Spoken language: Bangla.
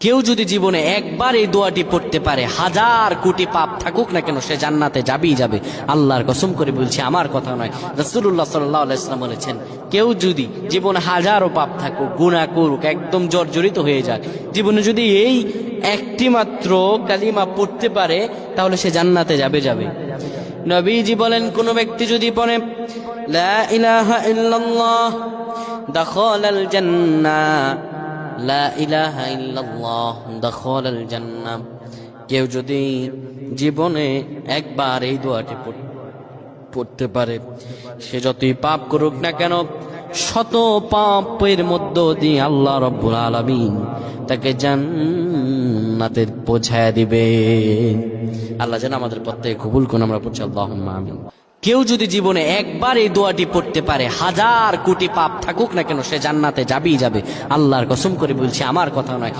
কেউ যদি জীবনে একবার এই দোয়াটি পড়তে পারে, হাজার কোটি পাপ থাকুক না কেন সে জান্নাতে যাবেই যাবে। আল্লাহর কসম করে বলছি, আমার কথা নয়, রাসূলুল্লাহ সাল্লাল্লাহু আলাইহি ওয়াসাল্লাম বলেছেন, কেউ যদি জীবনে হাজারো পাপ থাকুক, গুনাহ করুক, একদম জর্জরিত হয়ে যাক, জীবনে যদি এই একটি মাত্র কালিমা পড়তে পারে তাহলে সে জান্নাতে যাবে। নবীজি বলেন, কোন ব্যক্তি যদি পড়ে লা ইলাহা ইল্লাল্লাহ দাখালাল জান্নাহ, লা ইলাহা ইল্লাল্লাহ দাখালাল জান্নাহ, কেউ যদি জীবনে একবার এই দোয়াটি পড়তে পারে, সে যতই পাপ করুক না কেন, শত পাপের মধ্য দিয়ে আল্লাহ রাব্বুল আলামিন তাকে জান্নাতে পৌঁছায় দিবে। আল্লাহ যেন আমাদের প্রত্যেকে কবুল করুন, আমরা পড়ছি আল্লাহুম্মা আমিন। কেউ যদি জীবনে একবার এই দোয়াটি পড়তে পারে, হাজার কোটি পাপ থাকুক না কেন সে জান্নাতে যাবেই যাবে। আল্লাহর কসম করে বলছি, আমার কথা নয়।